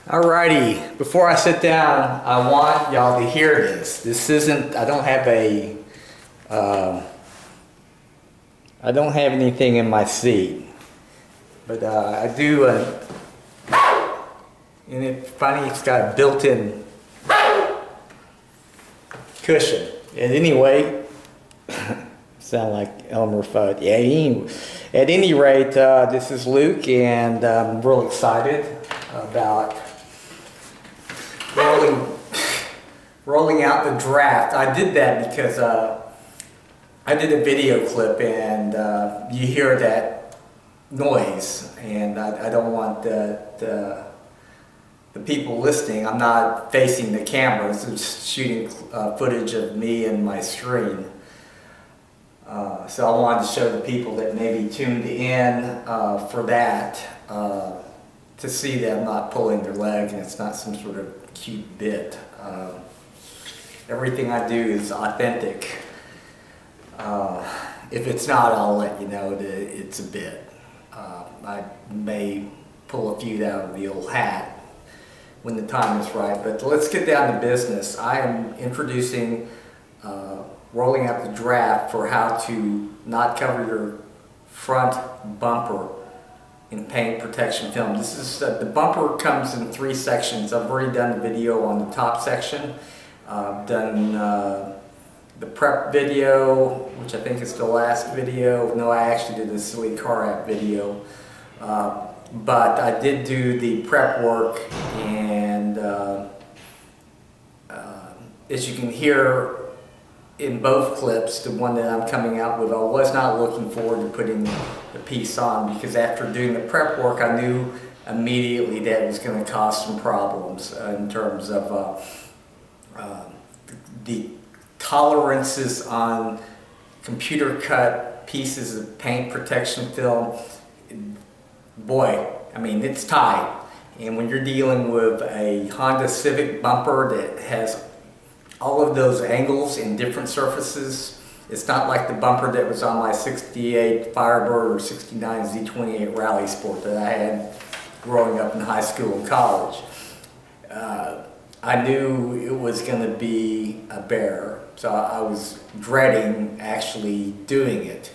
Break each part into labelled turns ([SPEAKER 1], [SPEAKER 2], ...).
[SPEAKER 1] Alrighty, before I sit down, I want y'all to hear this. This isn't, I don't have anything in my seat, but I do, and it's funny, it's got a built-in cushion. And anyway, sound like Elmer Fudd. Yeah, at any rate, this is Luke, and I'm real excited about rolling out the draft. I did that because I did a video clip, and you hear that noise, and I don't want the people listening. I'm not facing the camera, so it's shooting footage of me and my screen. So I wanted to show the people that may be tuned in for that to see that I'm not pulling their leg and it's not some sort of cute bit. Everything I do is authentic. If it's not, I'll let you know that it's a bit. I may pull a few out of the old hat when the time is right, but let's get down to business. I am introducing rolling out the draft for how to not cover your front bumper in paint protection film. This is the bumper comes in 3 sections. I've already done the video on the top section. I've done the prep video, which I think is the last video. No, I actually did the silly car app video. But I did do the prep work, and as you can hear in both clips, the one that I'm coming out with, I was not looking forward to putting the piece on, because after doing the prep work, I knew immediately that it was going to cause some problems in terms of the tolerances on computer cut pieces of paint protection film. Boy, I mean, it's tight. And when you're dealing with a Honda Civic bumper that has all of those angles in different surfaces, it's not like the bumper that was on my 68 Firebird or 69 Z28 Rally Sport that I had growing up in high school and college. I knew it was going to be a bear, so I was dreading actually doing it.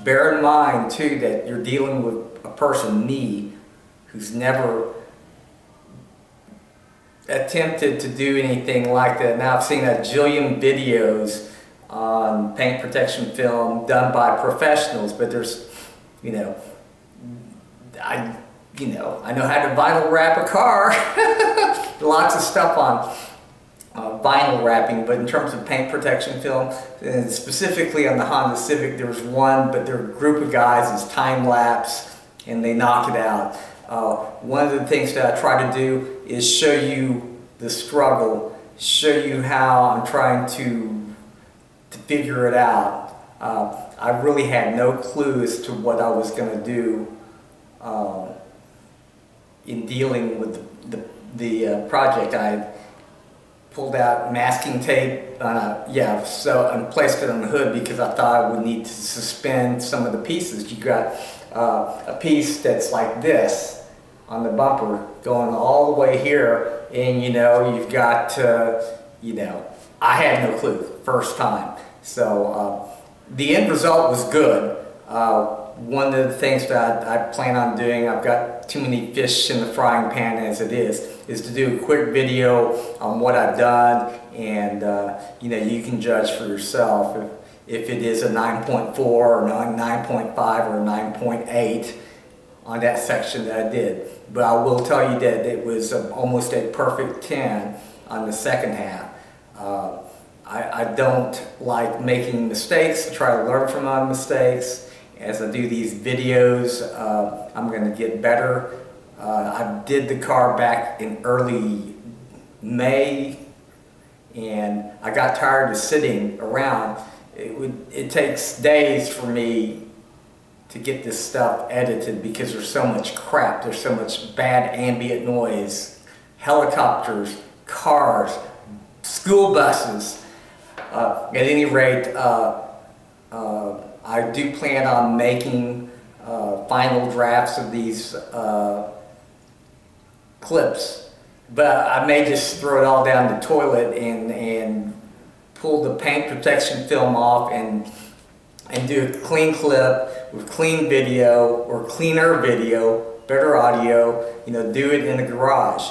[SPEAKER 1] Bear in mind too that you're dealing with a person, me, who's never attempted to do anything like that. Now I've seen a jillion videos on paint protection film done by professionals, but there's, I know how to vinyl wrap a car. Lots of stuff on vinyl wrapping, but in terms of paint protection film, and specifically on the Honda Civic, there's one, but they're a group of guys, it's time lapse, and they knock it out. One of the things that I try to do is show you the struggle, show you how I'm trying to figure it out. I really had no clue as to what I was going to do in dealing with the project. I pulled out masking tape, and placed it on the hood because I thought I would need to suspend some of the pieces. You got a piece that's like this on the bumper going all the way here, and you've got I had no clue first time. So the end result was good. One of the things that I plan on doing, I've got too many fish in the frying pan as it is to do a quick video on what I've done, and you can judge for yourself if it is a 9.4 or 9.5 or 9.8 on that section that I did. But I will tell you that it was almost a perfect 10 on the second half. I don't like making mistakes. I try to learn from my mistakes. As I do these videos, I'm going to get better. I did the car back in early May, and I got tired of sitting around. It takes days for me to get this stuff edited because there's so much crap, there's so much bad ambient noise, helicopters, cars, school buses. At any rate, I do plan on making final drafts of these clips. But I may just throw it all down the toilet and pull the paint protection film off and do a clean clip with clean video or cleaner video, better audio, you know, do it in the garage.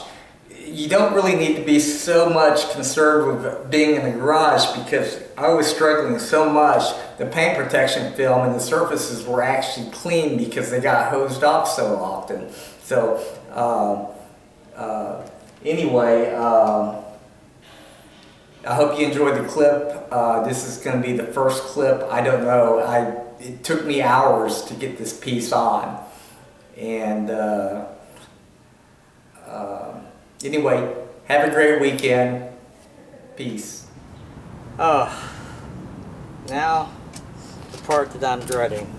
[SPEAKER 1] You don't really need to be so much concerned with being in the garage because I was struggling so much. The paint protection film and the surfaces were actually clean because they got hosed off so often. So anyway, I hope you enjoyed the clip. This is going to be the first clip. I don't know. It took me hours to get this piece on. And anyway, have a great weekend. Peace. Oh, now the part that I'm dreading.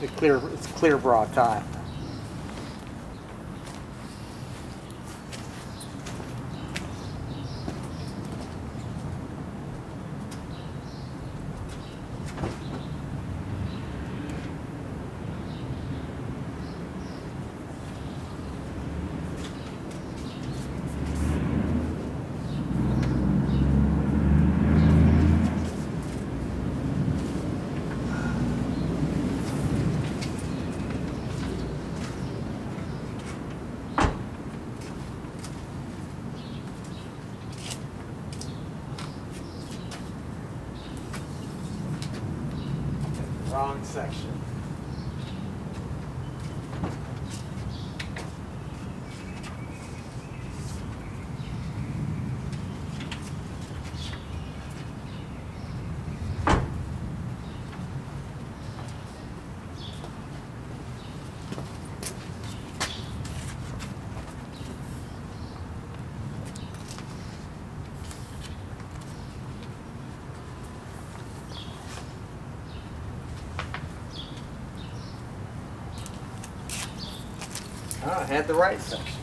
[SPEAKER 1] It's clear bra time. Wrong section. Oh, I had the right section.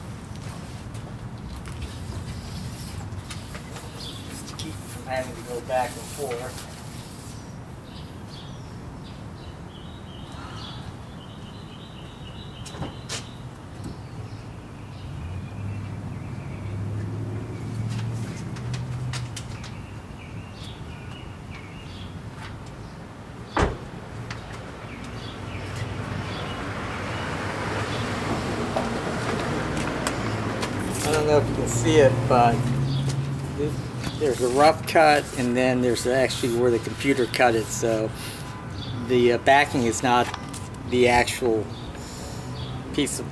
[SPEAKER 1] Just to keep from having to go back and forth. I don't know if you can see it, but there's a rough cut and then there's actually where the computer cut it, so the backing is not the actual piece of,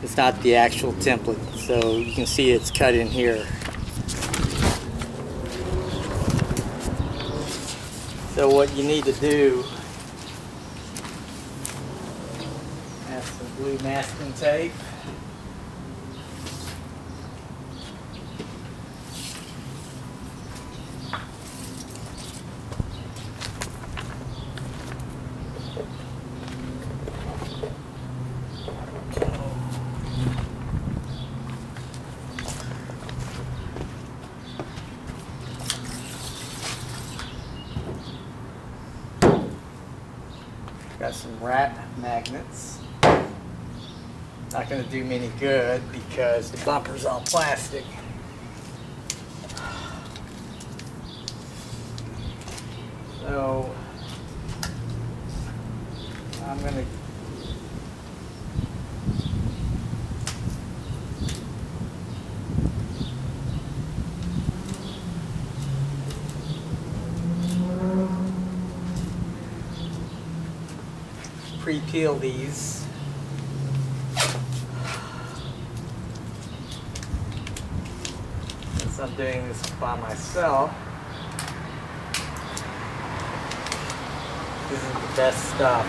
[SPEAKER 1] it's not the actual template, so you can see it's cut in here. So what you need to do, have some blue masking tape. Got some wrap magnets. Not going to do me any good because the bumper's all plastic. So I'm going to pre-peel these. Since I'm doing this by myself, this is the best stuff.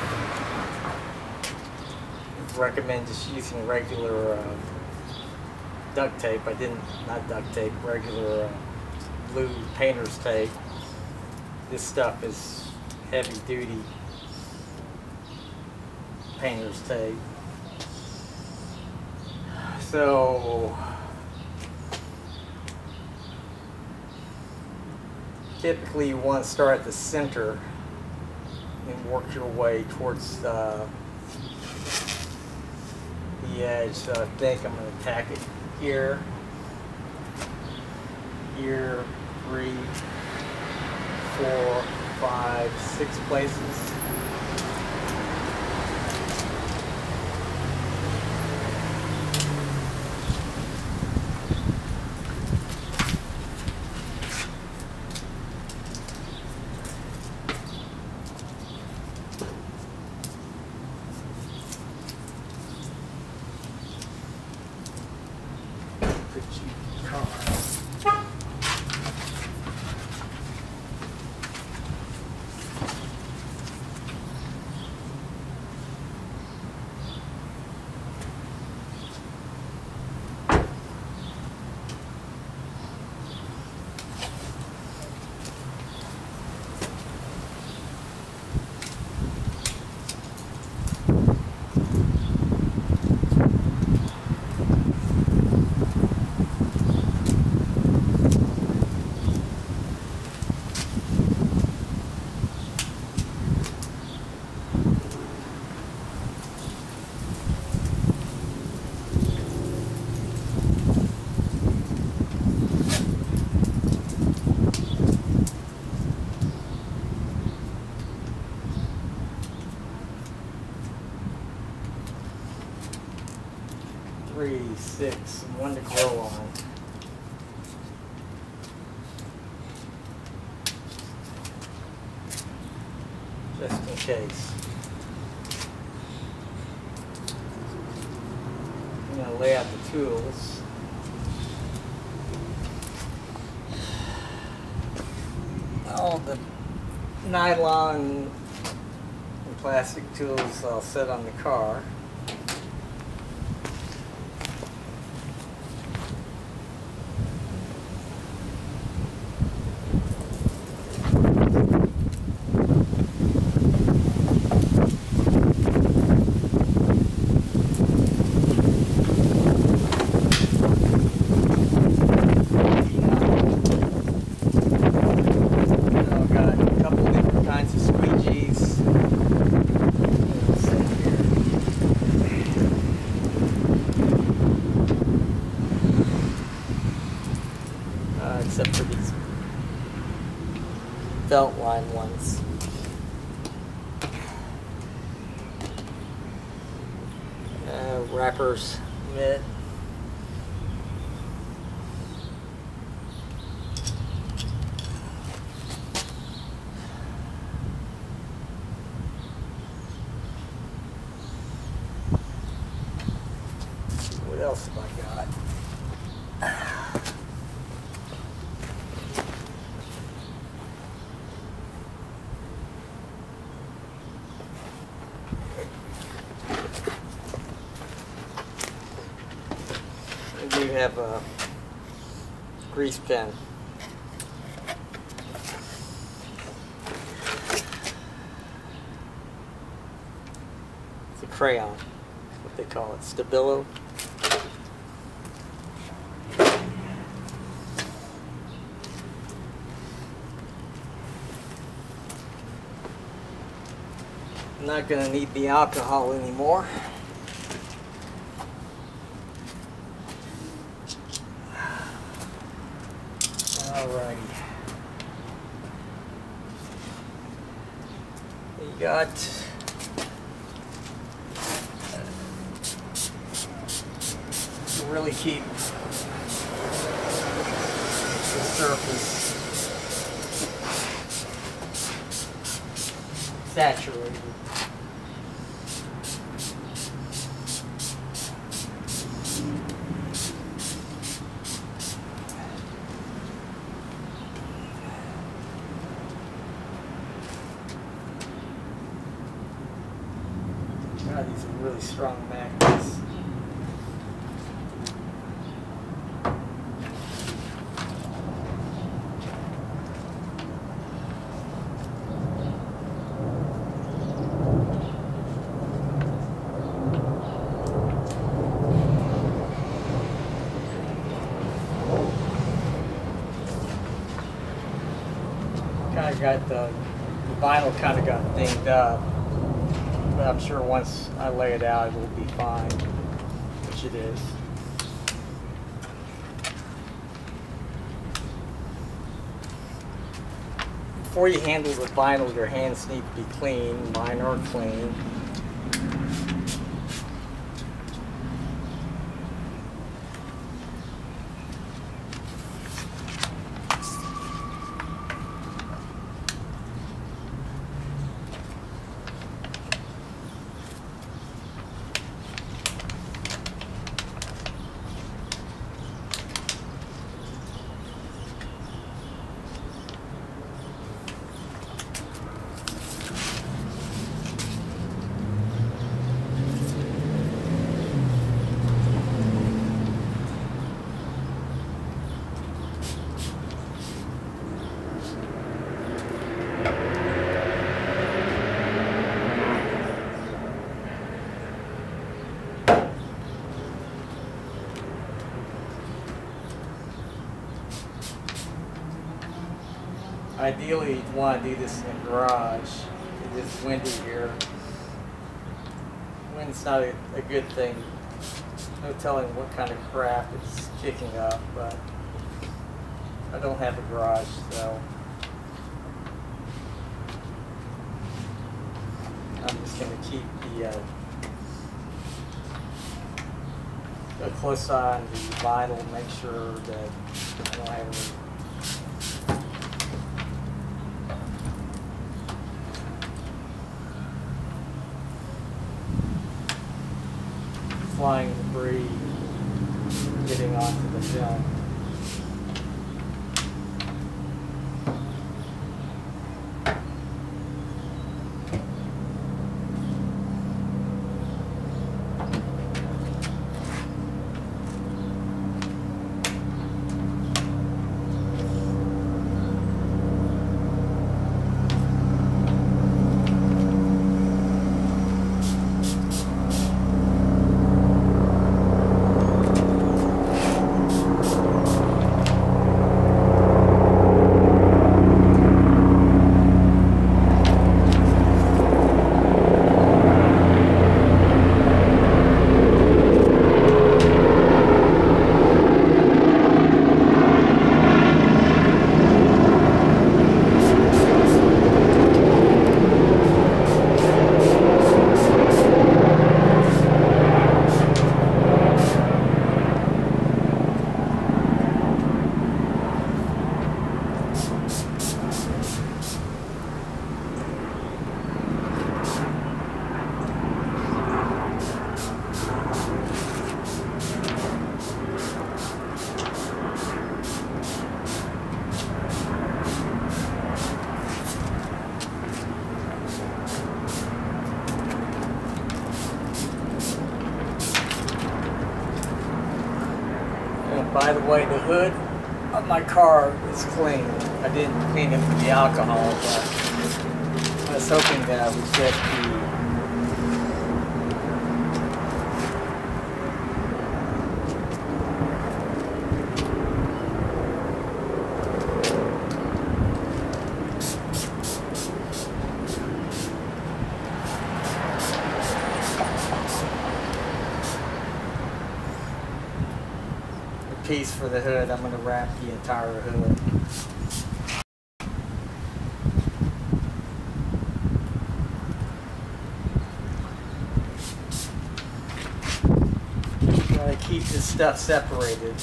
[SPEAKER 1] I recommend just using regular duct tape. Not duct tape, regular blue painter's tape. This stuff is heavy duty painter's tape. So typically you want to start at the center and work your way towards the edge, so I think I'm going to tack it here, 3, 4, 5, 6 places. Three, 6, and 1 to grow on. Just in case. I'm going to lay out the tools. All the nylon and plastic tools I'll set on the car. Except for these belt line ones. Wrappers, mitt. What else have I got? We have a grease pen. It's a crayon, that's what they call it, Stabilo. I'm not going to need the alcohol anymore. Alrighty. You got to really keep the surface saturated. God, these are really strong magnets. Kind of got the vinyl kind of got thinged up. But I'm sure once I lay it out, it will be fine. inch it is. Before you handle the vinyl, your hands need to be clean. Mine are clean. Ideally, you'd want to do this in the garage. It is windy here. Wind's not a good thing. No telling what kind of crap it's kicking up, but I don't have a garage, so I'm just going to keep a close eye on the vinyl, make sure that I don't have any flying debris getting onto the film. By the way, the hood of my car is clean. I didn't clean it with the alcohol, but I was hoping that I would get piece for the hood. I'm going to wrap the entire hood. Try to keep this stuff separated.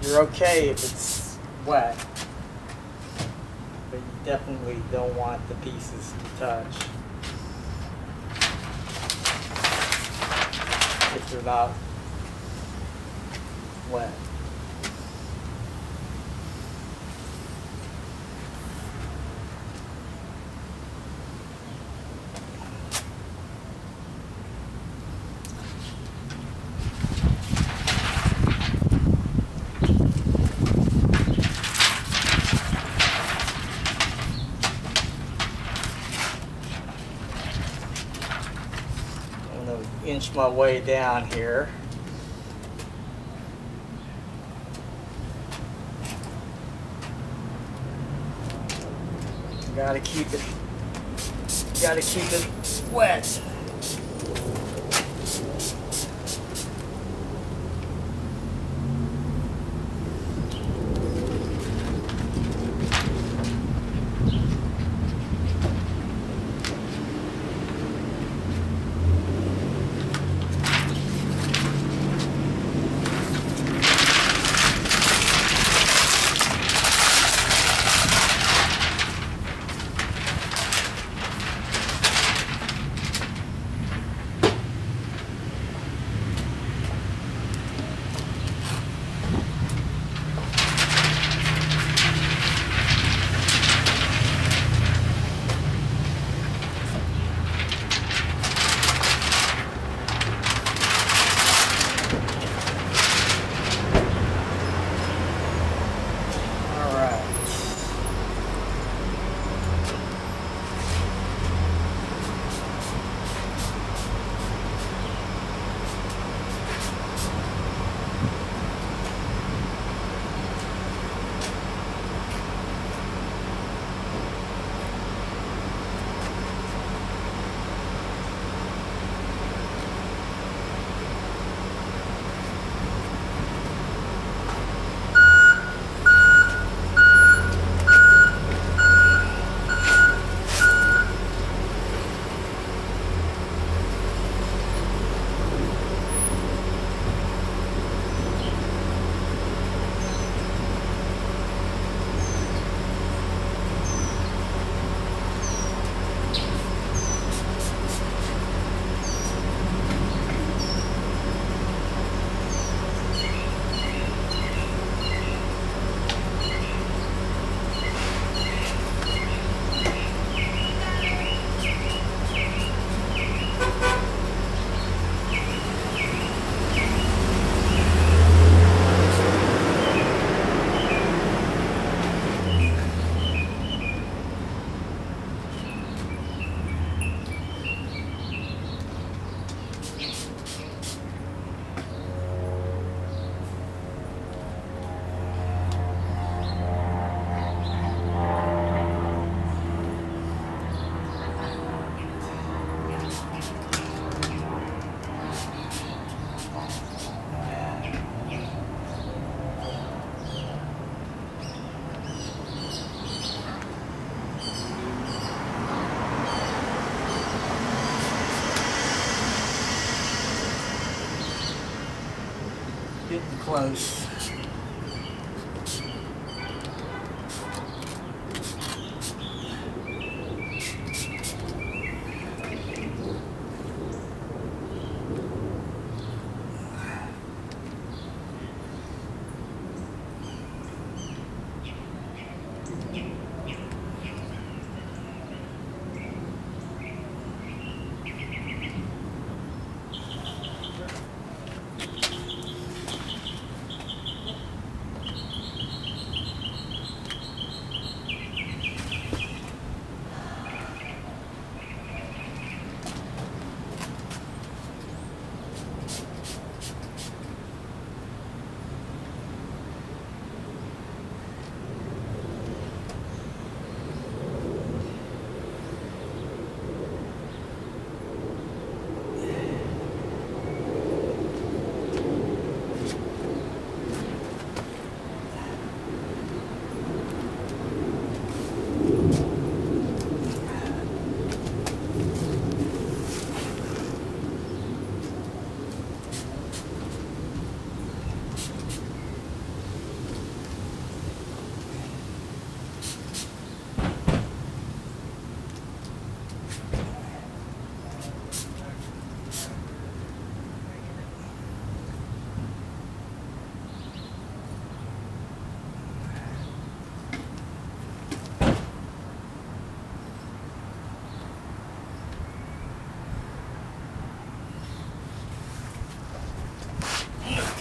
[SPEAKER 1] You're okay if it's wet, but you definitely don't want the pieces to touch if they're not wet. I'm going to inch my way down here. Gotta keep it wet. Getting close.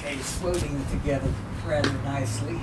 [SPEAKER 1] It's floating together rather nicely.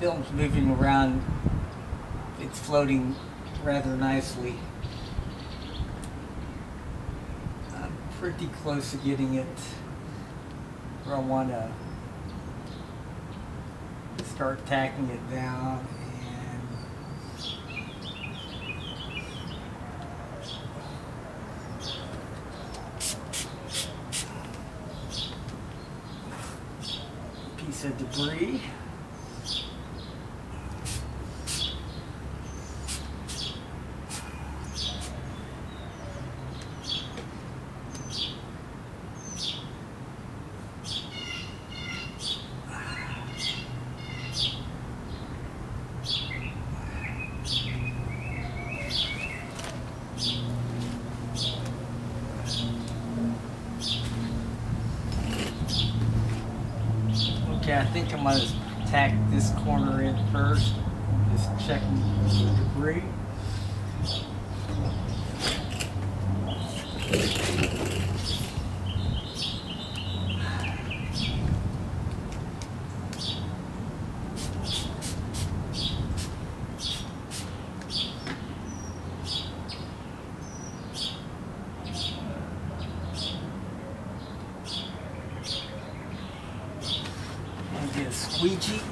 [SPEAKER 1] Film's moving around. It's floating rather nicely. I'm pretty close to getting it where I want to start tacking it down. Piece of debris. Okay, I think I'm gonna tack this corner in first. Just checking the debris. And get a squeegee.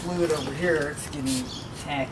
[SPEAKER 1] Fluid over here, it's getting tacky.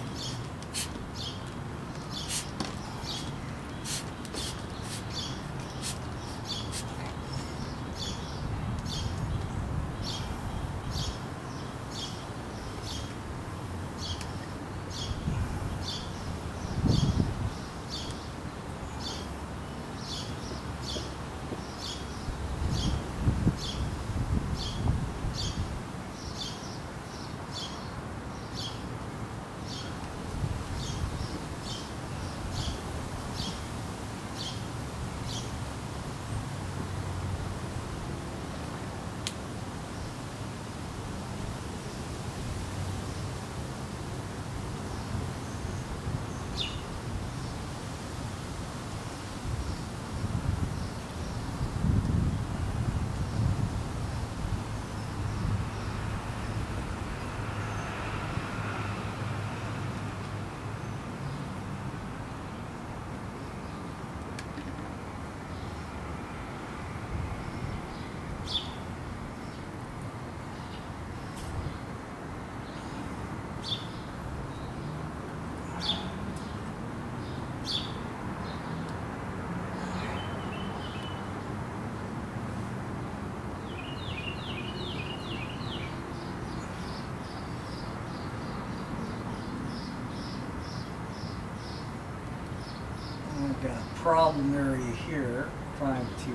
[SPEAKER 2] I've got a problem area here, trying to do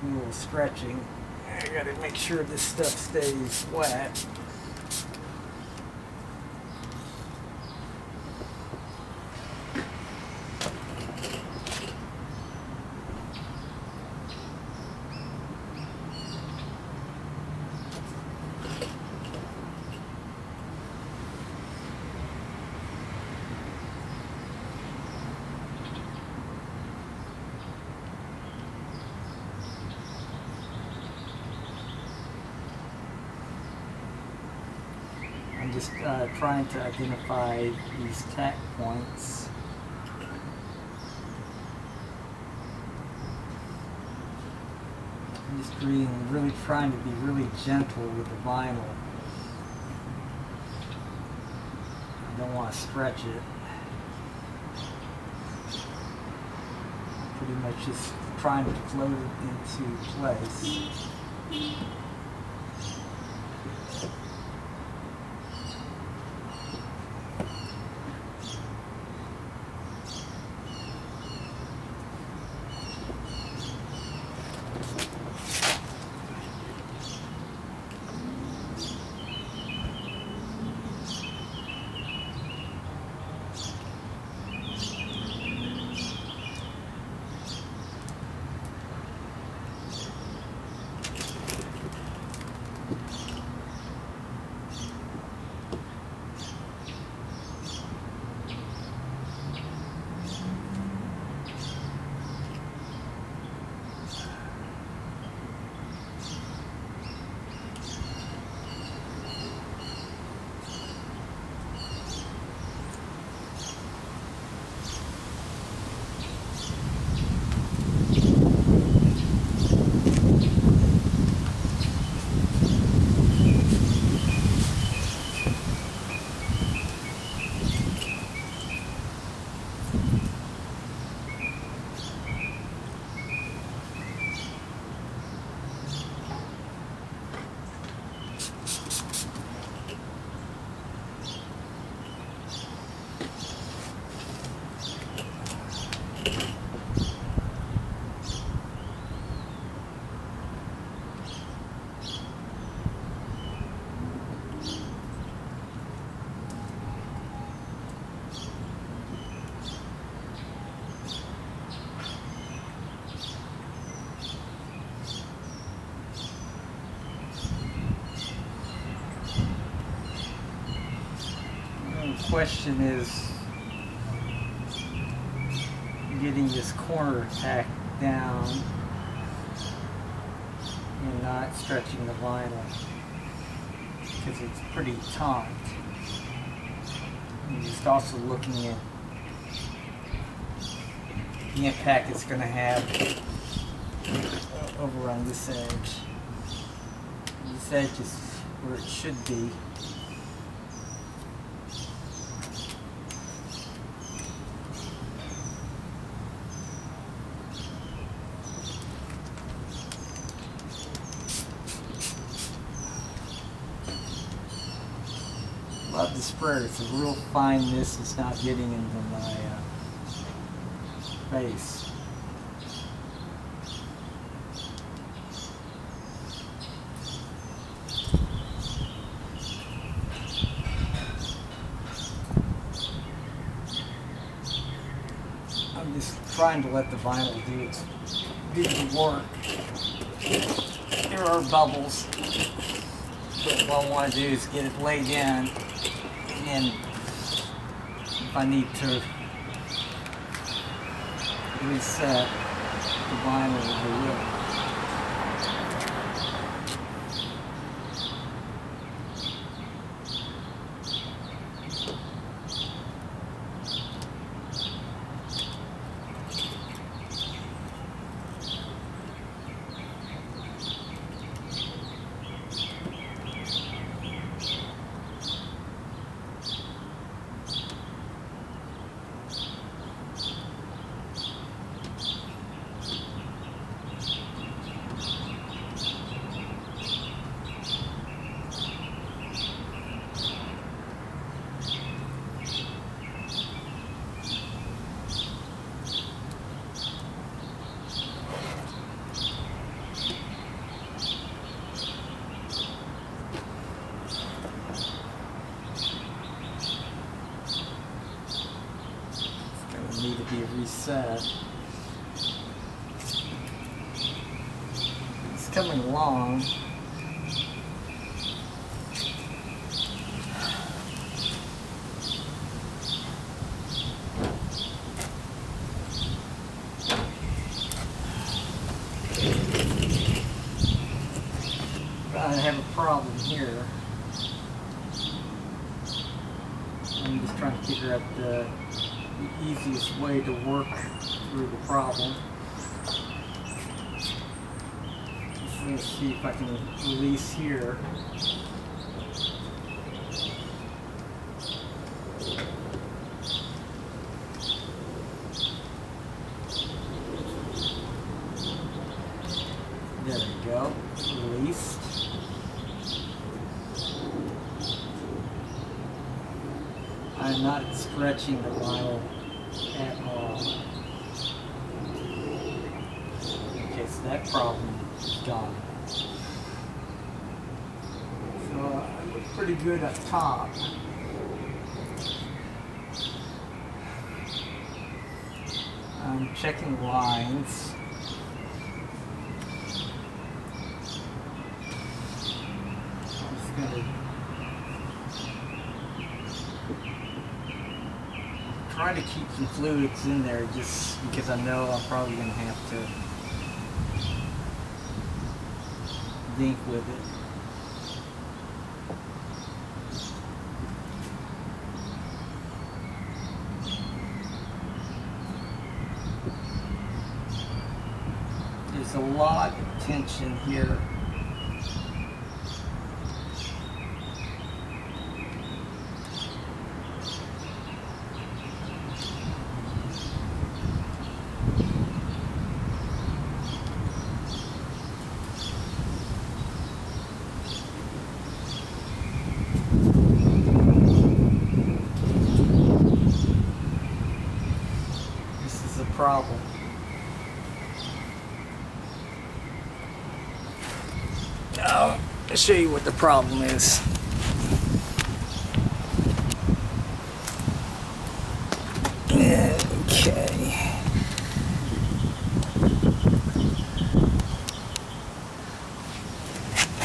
[SPEAKER 2] a little stretching. I got to make sure this stuff stays wet. I'm just trying to identify these tack points. I'm just really trying to be really gentle with the vinyl. I don't want to stretch it. Pretty much just trying to float it into place. The question is getting this corner tack down and not stretching the vinyl because it's pretty taut. And just also looking at the impact it's going to have over on this edge. This edge is where it should be. Love the sprayer. It's a real fine mist. It's not getting into my face. I'm just trying to let the vinyl do the work. There are bubbles, but what I want to do is get it laid in. And if I need to reset the vinyl, I will. be reset. It's coming along. I have a problem here. I'm just trying to figure out the easiest way to work through the problem. Let's see if I can release here. There we go. Released. I'm not stretching the vinyl at all. Okay, so that problem is gone. So I look pretty good up top. I'm checking lines. I'm just going to try to keep some fluids in there just because I know I'm probably going to have to zinc with it. There's a lot of tension here. This is a problem. Now, I'll show you what the problem is. Okay.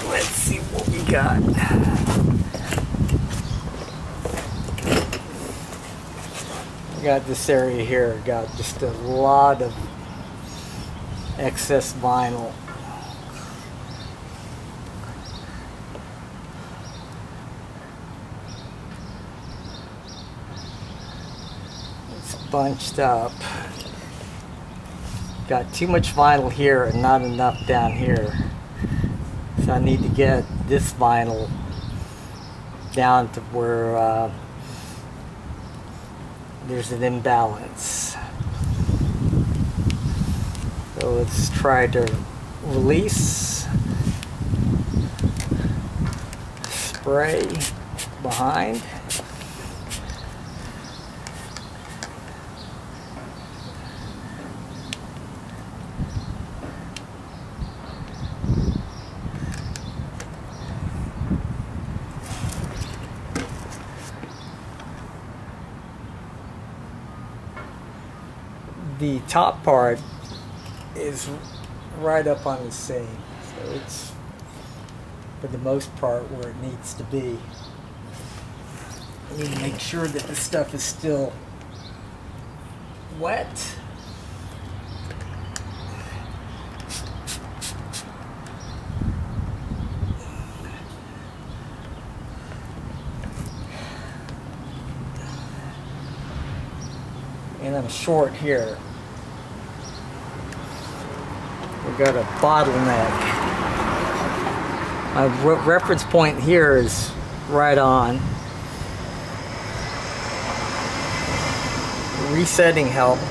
[SPEAKER 2] Let's see what we got. We got this area here, got just a lot of excess vinyl. Bunched up. Got too much vinyl here and not enough down here. So I need to get this vinyl down to where there's an imbalance. So let's try to release, spray behind. The top part is right up on the seam, so it's for the most part where it needs to be. I need to make sure that the stuff is still wet. And I'm short here. We've got a bottleneck. My reference point here is right on. Resetting helped.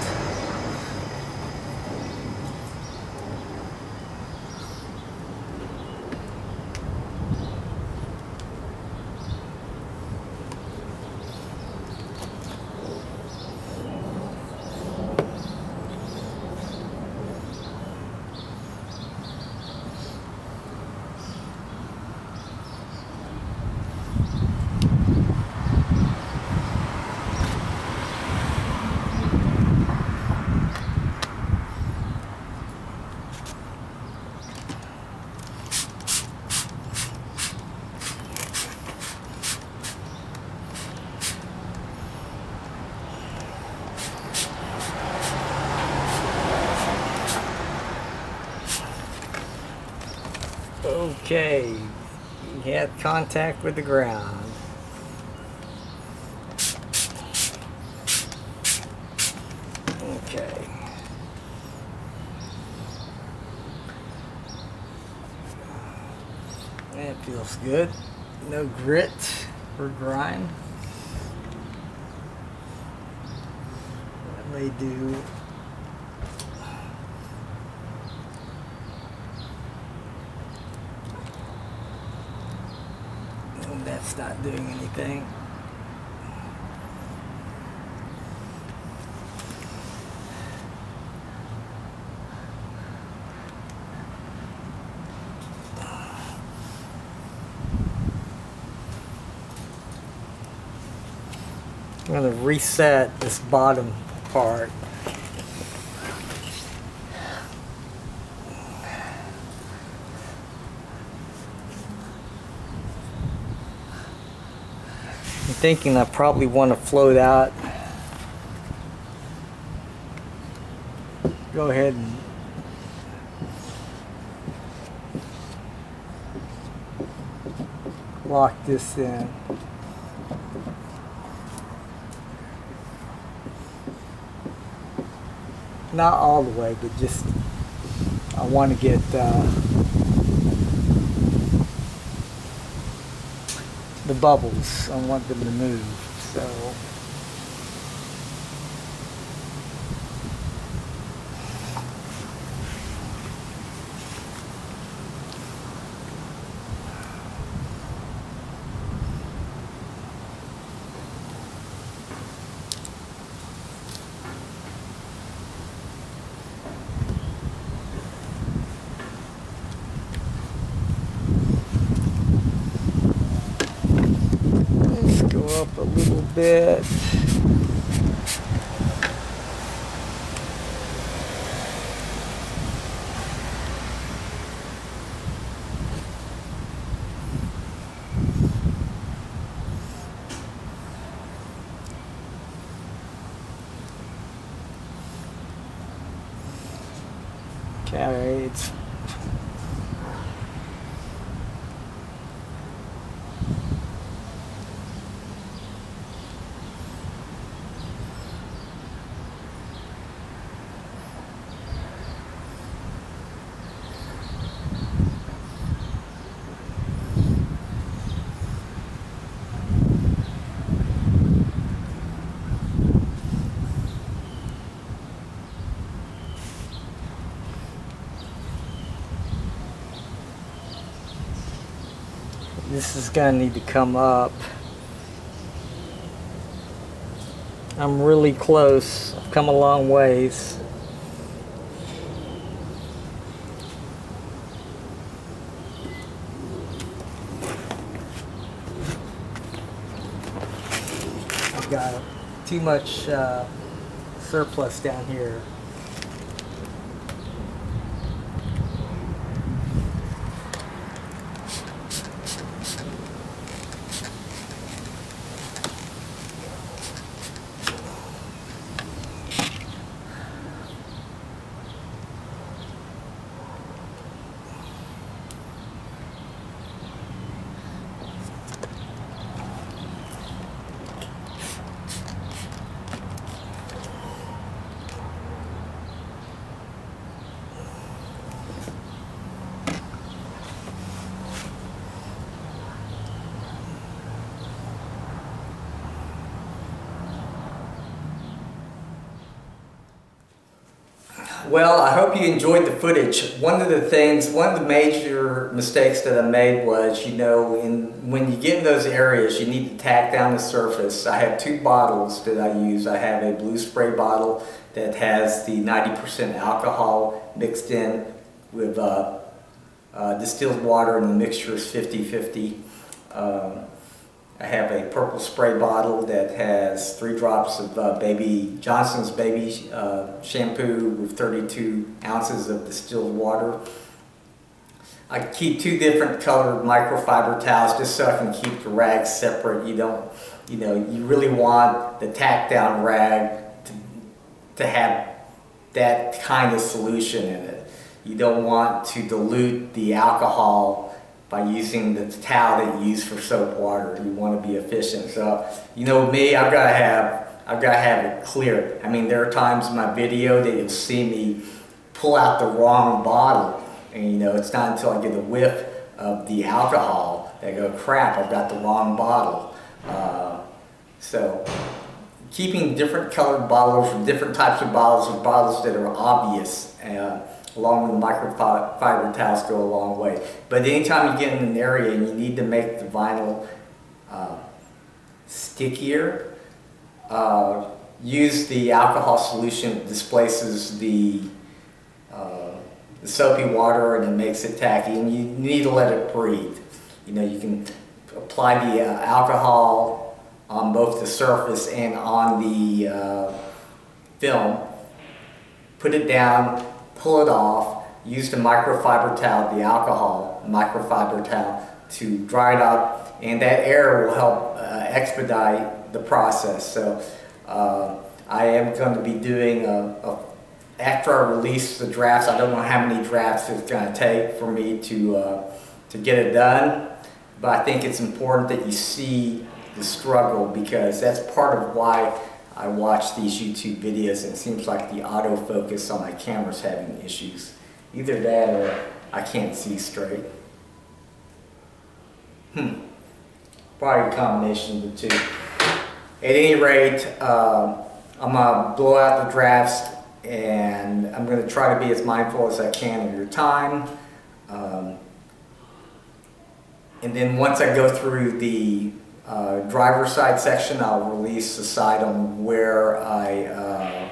[SPEAKER 2] Okay, he had contact with the ground. Okay. That feels good. No grit or grind. That may do. And that's not doing anything. I'm going to reset this bottom part. I'm thinking I probably want to float out. Go ahead and lock this in. Not all the way, but just I want to get the bubbles. I want them to move. So up a little bit. Okay, it's this is gonna need to come up. I'm really close. I've come a long ways. I've got too much surplus down here.
[SPEAKER 1] Well, I hope you enjoyed the footage. One of the major mistakes that I made was, when you get in those areas, you need to tack down the surface. I have two bottles that I use. I have a blue spray bottle that has the 90% alcohol mixed in with distilled water, and the mixture is 50-50. I have a purple spray bottle that has 3 drops of Johnson's baby shampoo with 32 ounces of distilled water. I keep 2 different colored microfiber towels just so I can keep the rags separate. You really want the tack down rag to have that kind of solution in it. You don't want to dilute the alcohol by using the towel that you use for soap water. You want to be efficient. So, you know me, I've got to have it clear. I mean, there are times in my video that you'll see me pull out the wrong bottle, and you know, it's not until I get a whiff of the alcohol that I go, crap, I've got the wrong bottle. So keeping different colored bottles or different types of bottles or bottles that are obvious, along with microfiber towels, go a long way. But anytime you get in an area and you need to make the vinyl stickier, use the alcohol solution that displaces the soapy water and it makes it tacky, and you need to let it breathe. You know, you can apply the alcohol on both the surface and on the film, put it down, pull it off, use the microfiber towel, the alcohol microfiber towel, to dry it up, and that air will help expedite the process. So I am going to be doing after I release the drafts, I don't know how many drafts it's going to take for me to get it done, but I think it's important that you see the struggle, because that's part of why I watch these YouTube videos, and it seems like the autofocus on my camera's having issues. Either that or I can't see straight. Probably a combination of the two. At any rate, I'm going to blow out the drafts, and I'm going to try to be as mindful as I can of your time. And then once I go through the driver's side section, I'll release the side on where I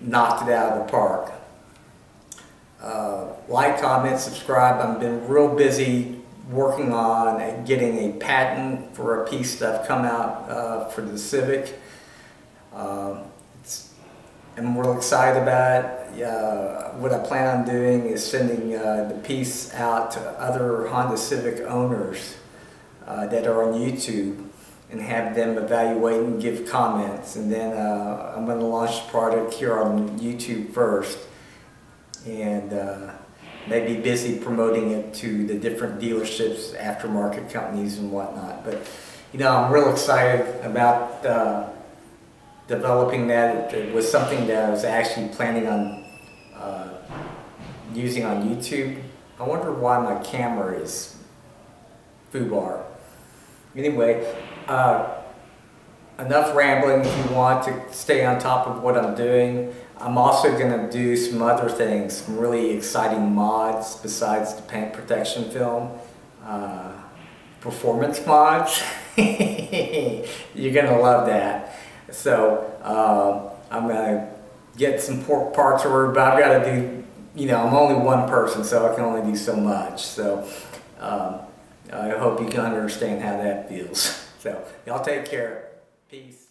[SPEAKER 1] knocked it out of the park. Like, comment, subscribe. I've been real busy working on getting a patent for a piece that I've come out for the Civic. I'm real excited about it. What I plan on doing is sending the piece out to other Honda Civic owners that are on YouTube, and have them evaluate and give comments, and then I'm going to launch the product here on YouTube first, and maybe busy promoting it to the different dealerships, aftermarket companies and whatnot. But you know, I'm real excited about developing that. It was something that I was actually planning on using on YouTube. I wonder why my camera is foobar. Anyway, enough rambling. If you want to stay on top of what I'm doing, I'm also going to do some other things, some really exciting mods besides the paint protection film. Performance mods. You're going to love that. So I'm going to get some parts ordered, but I've got to do, you know, I'm only one person, so I can only do so much. So I hope you can understand how that feels. So y'all take care. Peace.